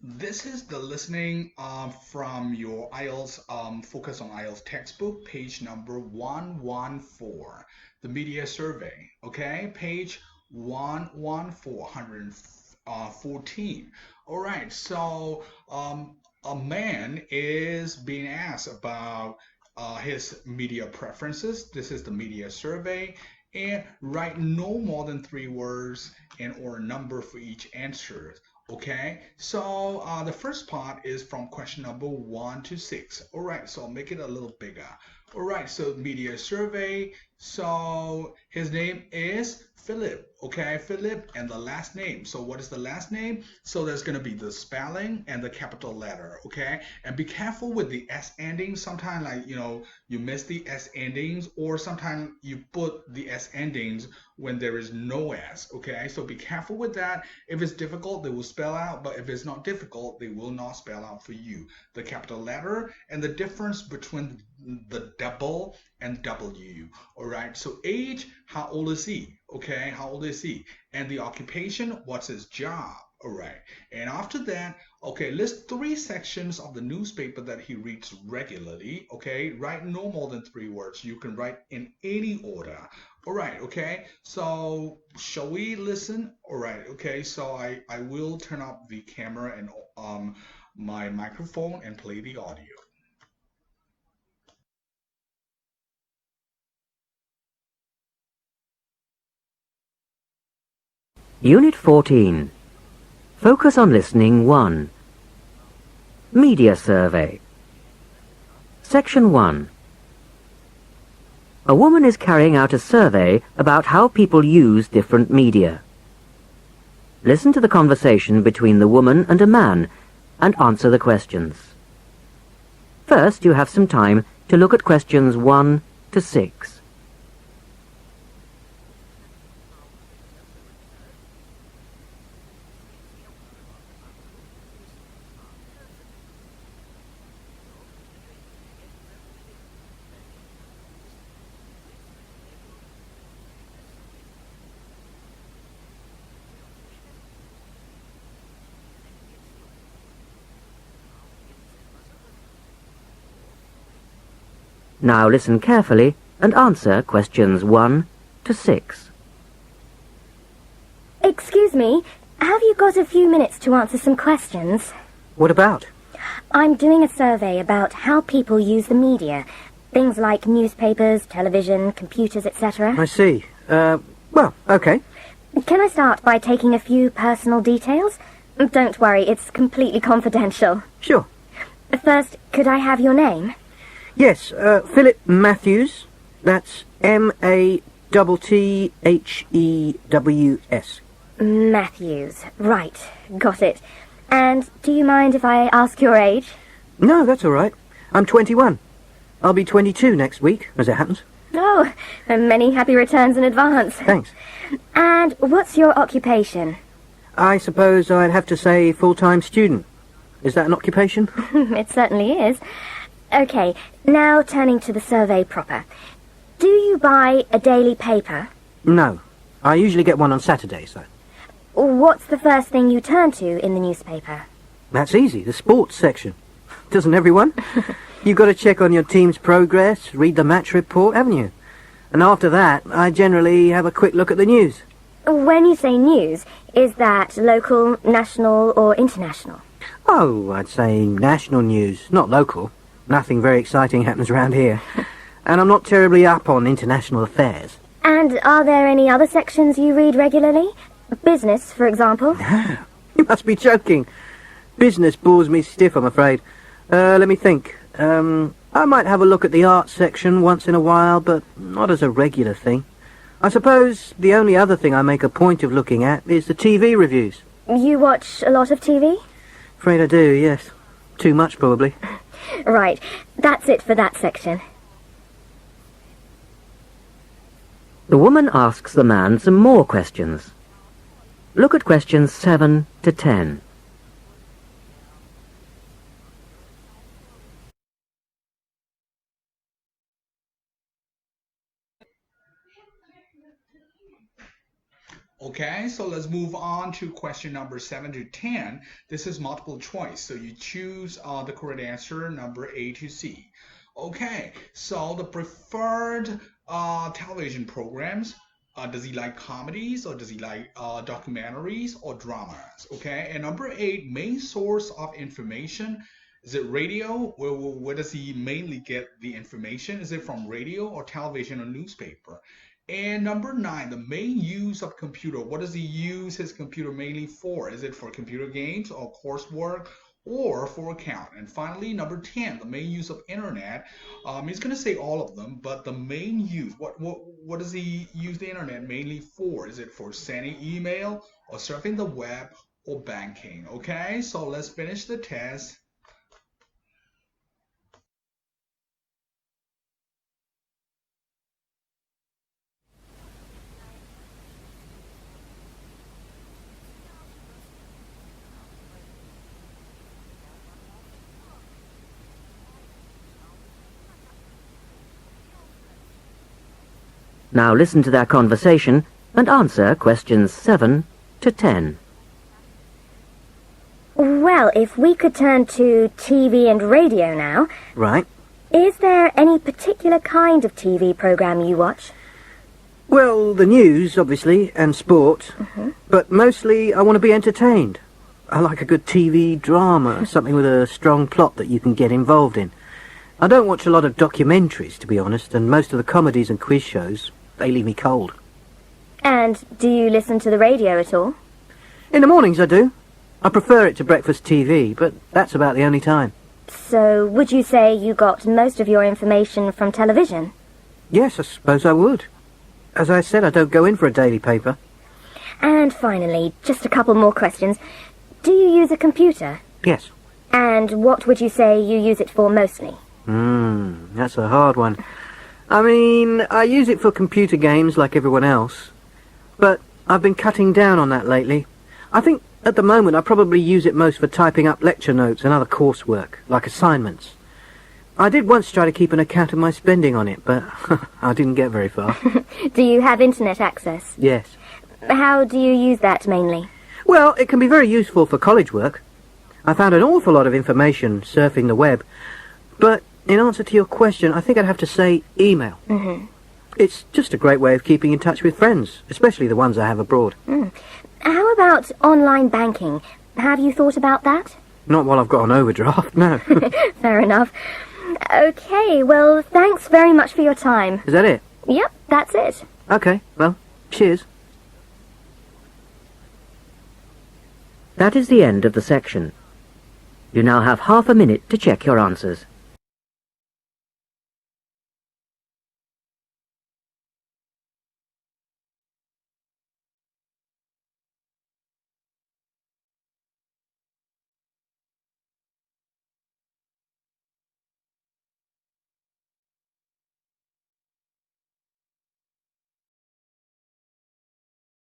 This is the listening from your IELTS Focus on IELTS textbook, page number 114, the media survey. Okay, page 114, 114. All right, so a man is being asked about his media preferences. This is the media survey. And write no more than 3 words and or a number for each answer. Okay, so the first part is from question number 1 to 6. All right, so I'll make it a little bigger. All right, so media survey. So his name is Philip. Okay, Philip, and the last name. So what is the last name? So there's going to be the spelling and the capital letter. Okay, and be careful with the S endings. Sometimes, like, you miss the S endings, or sometimes you put the S endings when there is no S. Okay, so be careful with that. If it's difficult, they will spell out, but if it's not difficult, they will not spell out for you the capital letter and the difference between the double and W. All right, so age, how old is he? Okay, how old is he? And the occupation, what's his job? All right, and after that, okay, list 3 sections of the newspaper that he reads regularly. Okay, write no more than 3 words. You can write in any order. All right, okay. So shall we listen? All right, okay. So I will turn up the camera and my microphone and play the audio. Unit 14. Focus on listening 1. Media survey. Section 1. A woman is carrying out a survey about how people use different media. Listen to the conversation between the woman and a man and answer the questions. First, you have some time to look at questions 1 to 6. Now listen carefully and answer questions 1 to 6. Excuse me, have you got a few minutes to answer some questions? What about? I'm doing a survey about how people use the media. Things like newspapers, television, computers, etc. I see. Well, okay. Can I start by taking a few personal details? Don't worry, it's completely confidential. Sure. First, could I have your name? Yes, Philip Matthews. That's Matthews. Matthews. Right, got it. And do you mind if I ask your age? No, that's all right. I'm 21. I'll be 22 next week, as it happens. Oh, many happy returns in advance. Thanks. And what's your occupation? I suppose I'd have to say full-time student. Is that an occupation? It certainly is. Okay, now turning to the survey proper. Do you buy a daily paper? No. I usually get one on Saturdays, though. What's the first thing you turn to in the newspaper? That's easy, the sports section. Doesn't everyone? You've got to check on your team's progress, read the match report, haven't you? And after that, I generally have a quick look at the news. When you say news, is that local, national, or international? Oh, I'd say national news, not local. Nothing very exciting happens around here. And I'm not terribly up on international affairs. And are there any other sections you read regularly? Business, for example? You must be joking. Business bores me stiff, I'm afraid. Let me think. I might have a look at the arts section once in a while, but not as a regular thing. I suppose the only other thing I make a point of looking at is the TV reviews. You watch a lot of TV? Afraid I do, yes. Too much, probably. Right, that's it for that section. The woman asks the man some more questions. Look at questions 7 to 10. Okay, so let's move on to question number 7 to 10. This is multiple choice, so you choose the correct answer, number A to C. Okay, so the preferred television programs. Does he like comedies or does he like documentaries or dramas? Okay, and number 8, main source of information. Is it radio? Where does he mainly get the information? Is it from radio or television or newspaper? And number 9, the main use of computer. What does he use his computer mainly for? Is it for computer games or coursework or for account? And finally, number 10, the main use of internet. He's going to say all of them, but the main use, what does he use the internet mainly for? Is it for sending email or surfing the web or banking? Okay, so let's finish the test. Now listen to their conversation and answer questions 7 to 10. Well, if we could turn to TV and radio now, Right. is there any particular kind of TV program you watch? Well, the news, obviously, and sport. But mostly I want to be entertained. I like a good TV drama, something with a strong plot that you can get involved in. I don't watch a lot of documentaries, to be honest, and most of the comedies and quiz shows, they leave me cold. And do you listen to the radio at all? In the mornings I do. I prefer it to breakfast TV, but that's about the only time. So, would you say you got most of your information from television? Yes, I suppose I would. As I said, I don't go in for a daily paper. And finally, just a couple more questions. Do you use a computer? Yes. And what would you say you use it for mostly? That's a hard one. I mean, I use it for computer games like everyone else. But I've been cutting down on that lately. I think at the moment I probably use it most for typing up lecture notes and other coursework, like assignments. I did once try to keep an account of my spending on it, but I didn't get very far. Do you have internet access? Yes. How do you use that mainly? Well, it can be very useful for college work. I found an awful lot of information surfing the web. But in answer to your question, I think I'd have to say email. It's just a great way of keeping in touch with friends, especially the ones I have abroad. How about online banking? Have you thought about that? Not while I've got an overdraft, no. Fair enough. Okay, well, thanks very much for your time. Is that it? Yep, that's it. Okay, well, cheers. That is the end of the section. You now have half a minute to check your answers.